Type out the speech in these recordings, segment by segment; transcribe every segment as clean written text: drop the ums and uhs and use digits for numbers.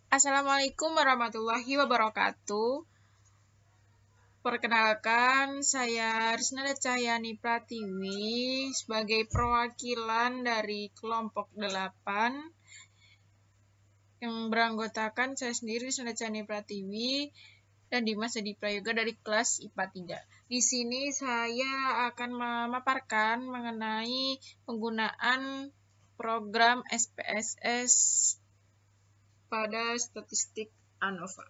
Assalamualaikum warahmatullahi wabarakatuh. Perkenalkan, saya Risnada Cahyani Pratiwi sebagai perwakilan dari kelompok 8 yang beranggotakan saya sendiri Risnada Cahyani Pratiwi dan Dimas Edi Prayoga dari kelas IPA 3. Di sini saya akan memaparkan mengenai penggunaan program SPSS pada statistik ANOVA.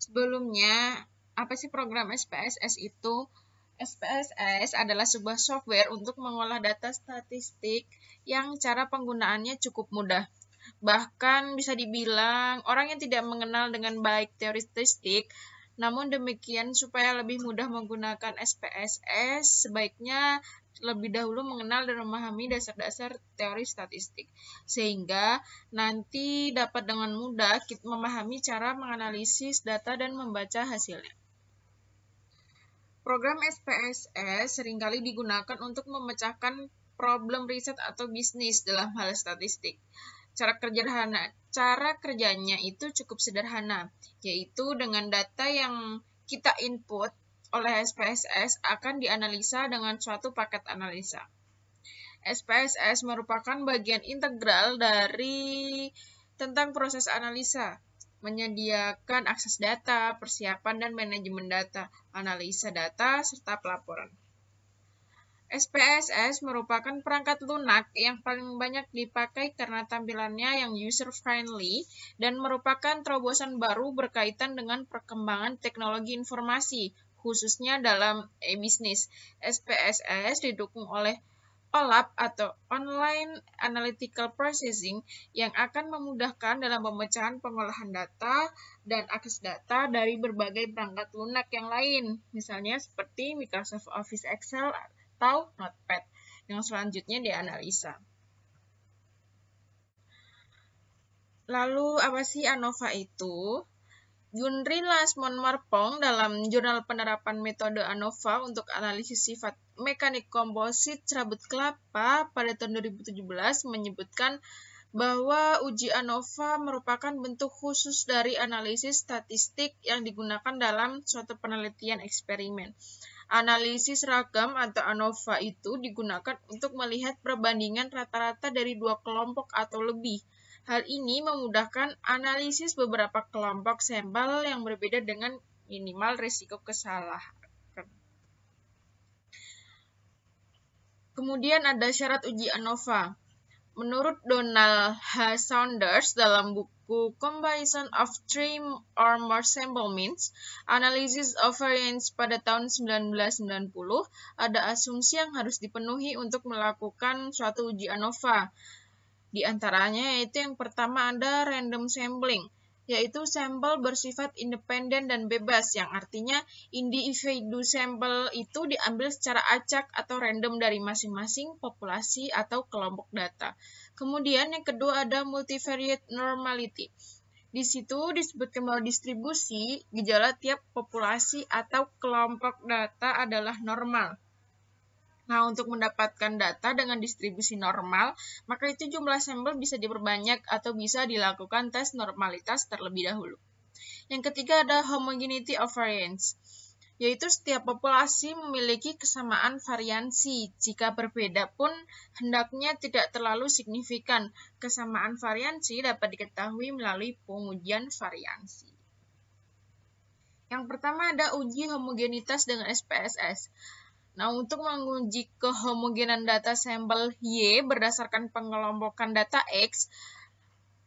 Sebelumnya, apa sih program SPSS itu? SPSS adalah sebuah software untuk mengolah data statistik yang cara penggunaannya cukup mudah. Bahkan bisa dibilang orang yang tidak mengenal dengan baik teori statistik, namun demikian supaya lebih mudah menggunakan SPSS, sebaiknya lebih dahulu mengenal dan memahami dasar-dasar teori statistik, sehingga nanti dapat dengan mudah memahami cara menganalisis data dan membaca hasilnya. Program SPSS seringkali digunakan untuk memecahkan problem riset atau bisnis dalam hal statistik. Cara kerjanya itu cukup sederhana, yaitu dengan data yang kita input oleh SPSS akan dianalisa dengan suatu paket analisa. SPSS merupakan bagian integral dari tentang proses analisa, menyediakan akses data, persiapan dan manajemen data, analisa data, serta pelaporan. SPSS merupakan perangkat lunak yang paling banyak dipakai karena tampilannya yang user-friendly dan merupakan terobosan baru berkaitan dengan perkembangan teknologi informasi, khususnya dalam e-bisnis. SPSS didukung oleh OLAP atau Online Analytical Processing yang akan memudahkan dalam pemecahan pengolahan data dan akses data dari berbagai perangkat lunak yang lain, misalnya seperti Microsoft Office Excel atau Notepad yang selanjutnya dianalisa. Lalu apa sih ANOVA itu? Yunri Lasmon Marpong dalam Jurnal Penerapan Metode ANOVA untuk Analisis Sifat Mekanik Komposit Serabut Kelapa pada tahun 2017 menyebutkan bahwa uji ANOVA merupakan bentuk khusus dari analisis statistik yang digunakan dalam suatu penelitian eksperimen. Analisis ragam atau ANOVA itu digunakan untuk melihat perbandingan rata-rata dari dua kelompok atau lebih. Hal ini memudahkan analisis beberapa kelompok sampel yang berbeda dengan minimal risiko kesalahan. Kemudian ada syarat uji ANOVA. Menurut Donald H. Saunders dalam buku Comparison of Three or More Sample Means, Analysis of Variance pada tahun 1990, ada asumsi yang harus dipenuhi untuk melakukan suatu uji ANOVA. Di antaranya yaitu yang pertama ada random sampling, yaitu sampel bersifat independen dan bebas, yang artinya individu sampel itu diambil secara acak atau random dari masing-masing populasi atau kelompok data. Kemudian yang kedua ada multivariate normality. Di situ disebutkan bahwa distribusi gejala tiap populasi atau kelompok data adalah normal. Nah, untuk mendapatkan data dengan distribusi normal, maka itu jumlah sampel bisa diperbanyak atau bisa dilakukan tes normalitas terlebih dahulu. Yang ketiga ada homogeneity of variance, yaitu setiap populasi memiliki kesamaan variansi. Jika berbeda pun, hendaknya tidak terlalu signifikan. Kesamaan variansi dapat diketahui melalui pengujian variansi. Yang pertama ada uji homogenitas dengan SPSS. Nah, untuk menguji kehomogenan data sampel Y berdasarkan pengelompokan data X,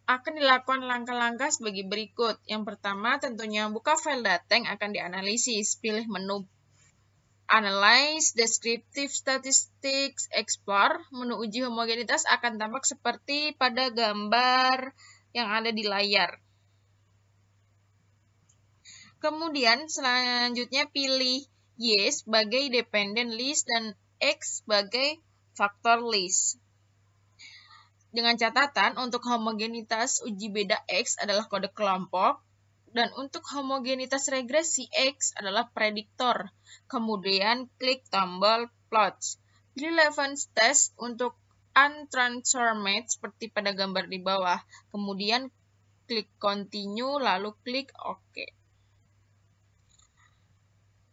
akan dilakukan langkah-langkah sebagai berikut. Yang pertama, tentunya buka file data yang akan dianalisis. Pilih menu Analyze, Descriptive Statistics, Explore. Menu uji homogenitas akan tampak seperti pada gambar yang ada di layar. Kemudian, selanjutnya pilih Y sebagai dependent list dan X sebagai factor list. Dengan catatan, untuk homogenitas uji beda X adalah kode kelompok, dan untuk homogenitas regresi X adalah prediktor. Kemudian klik tombol plots. Relevance test untuk untransformed seperti pada gambar di bawah. Kemudian klik continue lalu klik OK.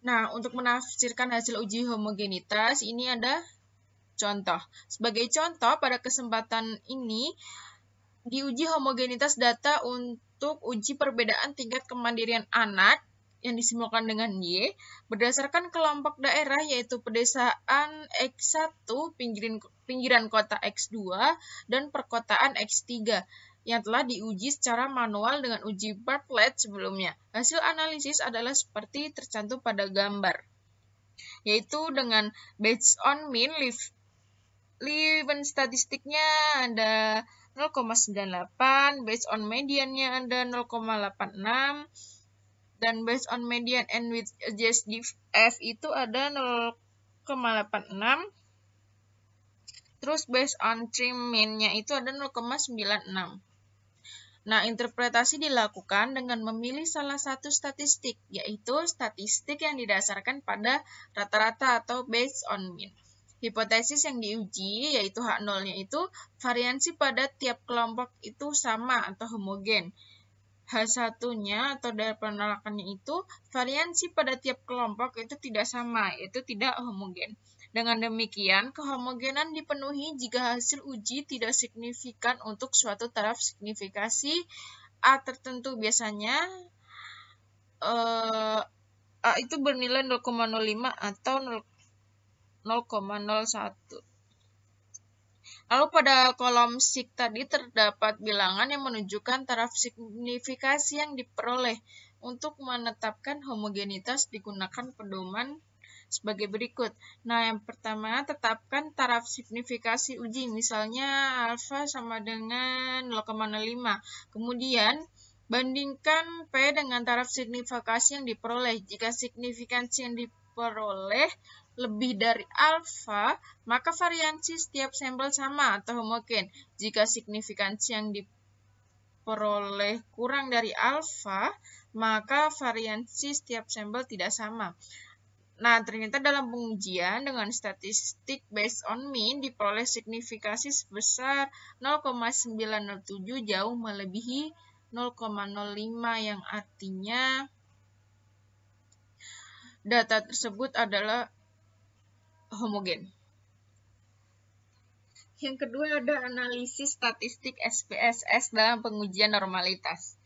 Nah, untuk menafsirkan hasil uji homogenitas, ini ada contoh. Sebagai contoh, pada kesempatan ini, diuji homogenitas data untuk uji perbedaan tingkat kemandirian anak yang disimulkan dengan Y, berdasarkan kelompok daerah yaitu pedesaan X1, pinggiran kota X2, dan perkotaan X3, yang telah diuji secara manual dengan uji Bartlett sebelumnya. Hasil analisis adalah seperti tercantum pada gambar, yaitu dengan based on mean, Leuven statistiknya ada 0,98, based on mediannya ada 0,86, dan based on median and with adjustive F itu ada 0,86, terus based on trim mean-nya itu ada 0,96. Nah, interpretasi dilakukan dengan memilih salah satu statistik, yaitu statistik yang didasarkan pada rata-rata atau based on mean. Hipotesis yang diuji, yaitu H0-nya itu, variansi pada tiap kelompok itu sama atau homogen. H1-nya atau dari penolakannya itu, variansi pada tiap kelompok itu tidak sama, yaitu tidak homogen. Dengan demikian, kehomogenan dipenuhi jika hasil uji tidak signifikan untuk suatu taraf signifikasi A tertentu. Biasanya A itu bernilai 0,05 atau 0,01. Lalu pada kolom SIG tadi terdapat bilangan yang menunjukkan taraf signifikasi yang diperoleh. Untuk menetapkan homogenitas digunakan pedoman sebagai berikut. Nah, yang pertama, tetapkan taraf signifikasi uji, misalnya alfa sama dengan 0,05. Kemudian, bandingkan P dengan taraf signifikasi yang diperoleh. Jika signifikansi yang diperoleh lebih dari alfa, maka variansi setiap sampel sama atau homogen. Jika signifikansi yang diperoleh kurang dari alfa, maka variansi setiap sampel tidak sama. Nah, ternyata dalam pengujian dengan statistik based on mean diperoleh signifikasi sebesar 0,907, jauh melebihi 0,05, yang artinya data tersebut adalah homogen. Yang kedua ada analisis statistik SPSS dalam pengujian normalitas.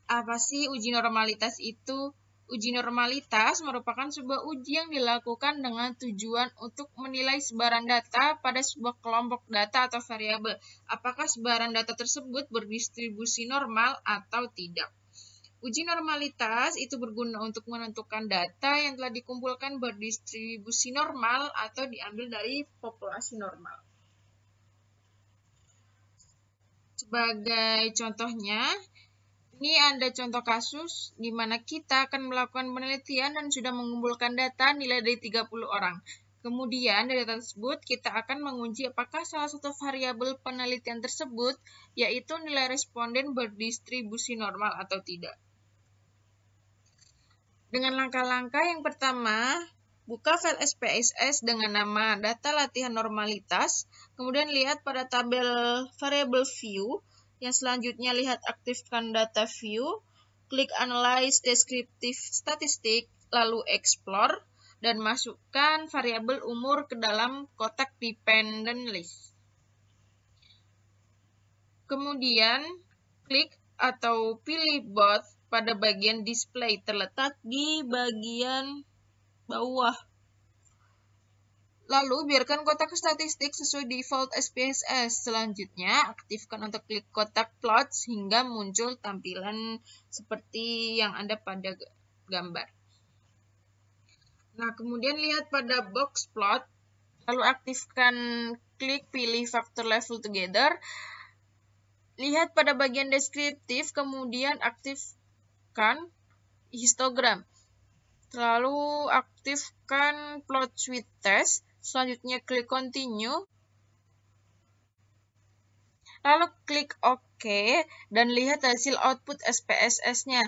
Apa sih uji normalitas itu? Uji normalitas merupakan sebuah uji yang dilakukan dengan tujuan untuk menilai sebaran data pada sebuah kelompok data atau variabel. Apakah sebaran data tersebut berdistribusi normal atau tidak? Uji normalitas itu berguna untuk menentukan data yang telah dikumpulkan berdistribusi normal atau diambil dari populasi normal. Sebagai contohnya, ini ada contoh kasus di mana kita akan melakukan penelitian dan sudah mengumpulkan data nilai dari 30 orang. Kemudian dari data tersebut kita akan menguji apakah salah satu variabel penelitian tersebut, yaitu nilai responden, berdistribusi normal atau tidak. Dengan langkah-langkah yang pertama, buka file SPSS dengan nama data latihan normalitas, kemudian lihat pada tabel variable view. Yang selanjutnya lihat aktifkan data view, klik analyze descriptive statistik, lalu explore, dan masukkan variabel umur ke dalam kotak dependent list. Kemudian klik atau pilih both pada bagian display terletak di bagian bawah. Lalu, biarkan kotak statistik sesuai default SPSS. Selanjutnya, aktifkan untuk klik kotak plot sehingga muncul tampilan seperti yang ada pada gambar. Nah, kemudian lihat pada box plot, lalu aktifkan klik pilih factor level together. Lihat pada bagian deskriptif, kemudian aktifkan histogram. Lalu aktifkan plot with test. Selanjutnya klik continue. Lalu klik OK dan lihat hasil output SPSS-nya.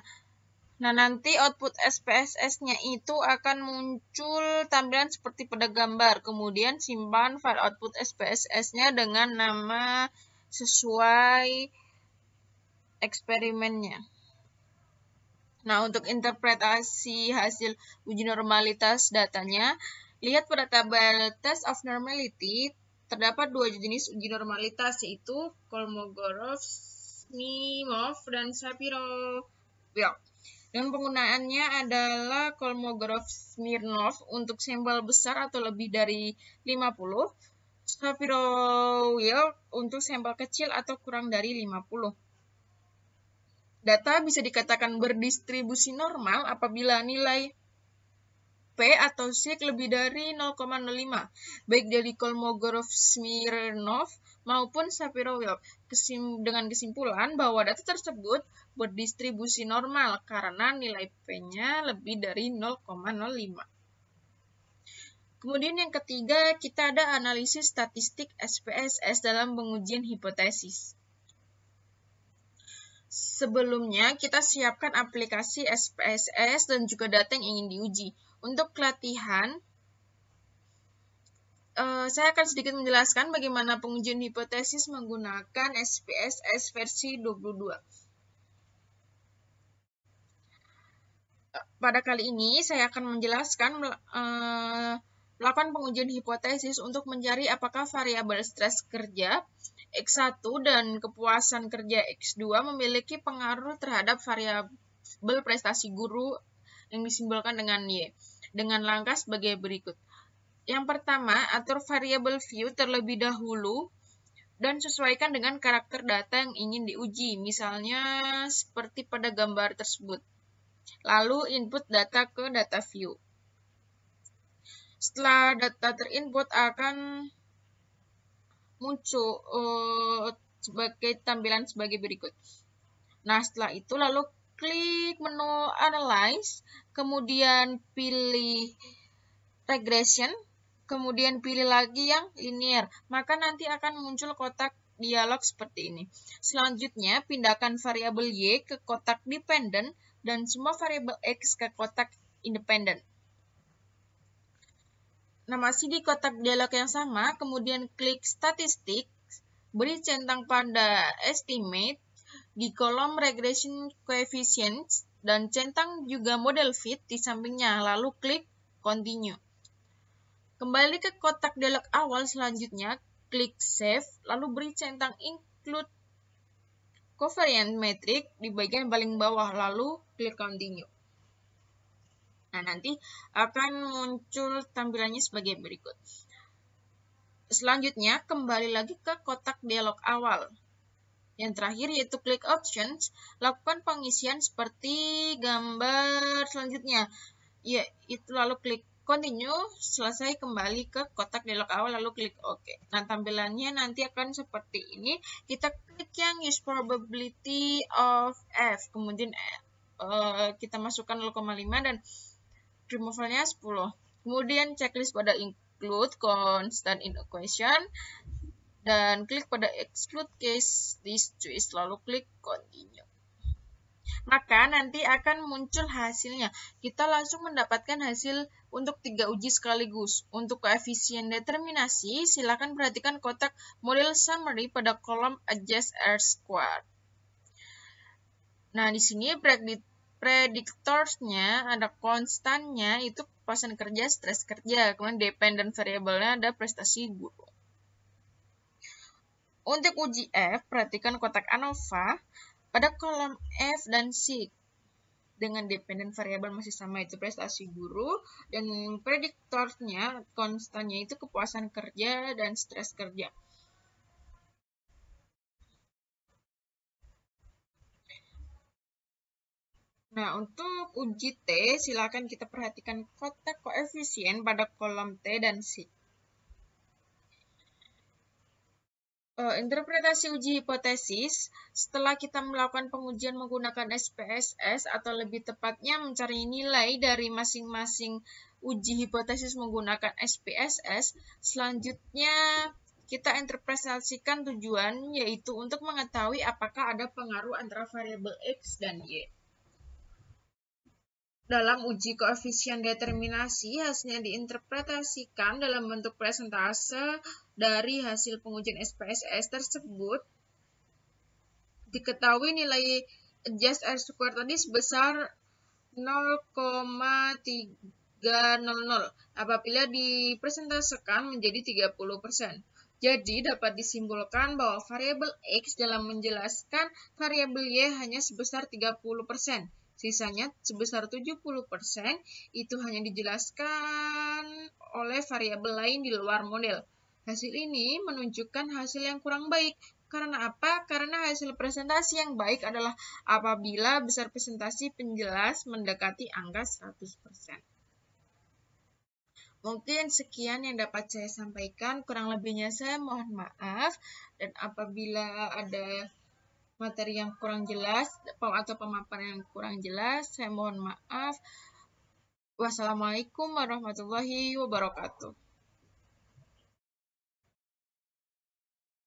Nah, nanti output SPSS-nya itu akan muncul tampilan seperti pada gambar. Kemudian simpan file output SPSS-nya dengan nama sesuai eksperimennya. Nah, untuk interpretasi hasil uji normalitas datanya, lihat pada tabel test of normality, terdapat dua jenis uji normalitas, yaitu Kolmogorov-Smirnov dan Shapiro-Wilk. Dan penggunaannya adalah Kolmogorov-Smirnov untuk sampel besar atau lebih dari 50, Shapiro-Wilk untuk sampel kecil atau kurang dari 50. Data bisa dikatakan berdistribusi normal apabila nilai P atau sigma lebih dari 0,05, baik dari Kolmogorov-Smirnov maupun Shapiro-Wilk, dengan kesimpulan bahwa data tersebut berdistribusi normal karena nilai P-nya lebih dari 0,05. Kemudian yang ketiga, kita ada analisis statistik SPSS dalam pengujian hipotesis. Sebelumnya, kita siapkan aplikasi SPSS dan juga data yang ingin diuji. Untuk latihan, saya akan sedikit menjelaskan bagaimana pengujian hipotesis menggunakan SPSS versi 22. Pada kali ini, saya akan menjelaskan melakukan pengujian hipotesis untuk mencari apakah variabel stres kerja X1 dan kepuasan kerja X2 memiliki pengaruh terhadap variabel prestasi guru yang disimbolkan dengan Y, dengan langkah sebagai berikut. Yang pertama, atur variabel view terlebih dahulu dan sesuaikan dengan karakter data yang ingin diuji, misalnya seperti pada gambar tersebut. Lalu input data ke data view. Setelah data terinput akan muncul sebagai tampilan sebagai berikut. Nah, setelah itu lalu klik menu Analyze, kemudian pilih Regression, kemudian pilih lagi yang linear. Maka nanti akan muncul kotak dialog seperti ini. Selanjutnya, pindahkan variabel Y ke kotak dependent dan semua variabel X ke kotak independent. Nah, masih di kotak dialog yang sama, kemudian klik statistik, beri centang pada estimate di kolom regression coefficients dan centang juga model fit di sampingnya, lalu klik continue. Kembali ke kotak dialog awal selanjutnya, klik save, lalu beri centang include covariance metric di bagian paling bawah, lalu klik continue. Nah, nanti akan muncul tampilannya sebagai berikut. Selanjutnya, kembali lagi ke kotak dialog awal. Yang terakhir yaitu klik options, lakukan pengisian seperti gambar selanjutnya. Itu lalu klik continue, selesai kembali ke kotak dialog awal, lalu klik OK. Nah, tampilannya nanti akan seperti ini. Kita klik yang use probability of F, kemudian kita masukkan 0,5 dan removal-nya 10. Kemudian checklist pada include constant in equation dan klik pada exclude case this choice, lalu klik continue. Maka nanti akan muncul hasilnya. Kita langsung mendapatkan hasil untuk 3 uji sekaligus. Untuk koefisien determinasi, silakan perhatikan kotak model summary pada kolom adjust R-squared. Nah, di sini predictors-nya ada konstannya, itu kepuasan kerja, stres kerja. Kemudian dependent variable-nya ada prestasi guru. Untuk uji F, perhatikan kotak ANOVA pada kolom F dan C. Dengan dependent variable masih sama, itu prestasi guru. Dan predictors-nya, konstannya itu kepuasan kerja dan stres kerja. Nah, untuk uji T, silakan kita perhatikan kotak koefisien pada kolom T dan C. Interpretasi uji hipotesis, setelah kita melakukan pengujian menggunakan SPSS atau lebih tepatnya mencari nilai dari masing-masing uji hipotesis menggunakan SPSS, selanjutnya kita interpretasikan tujuan, yaitu untuk mengetahui apakah ada pengaruh antara variabel X dan Y. Dalam uji koefisien determinasi, hasilnya diinterpretasikan dalam bentuk persentase dari hasil pengujian SPSS tersebut. Diketahui nilai adjust R² tadi sebesar 0,300 apabila dipresentasekan menjadi 30%. Jadi dapat disimpulkan bahwa variabel X dalam menjelaskan variabel Y hanya sebesar 30%. Sisanya sebesar 70% itu hanya dijelaskan oleh variabel lain di luar model. Hasil ini menunjukkan hasil yang kurang baik. Karena apa? Karena hasil presentasi yang baik adalah apabila besar presentasi penjelas mendekati angka 100%. Mungkin sekian yang dapat saya sampaikan, kurang lebihnya saya mohon maaf, dan apabila ada materi yang kurang jelas atau pemaparan yang kurang jelas, saya mohon maaf. Wassalamualaikum warahmatullahi wabarakatuh.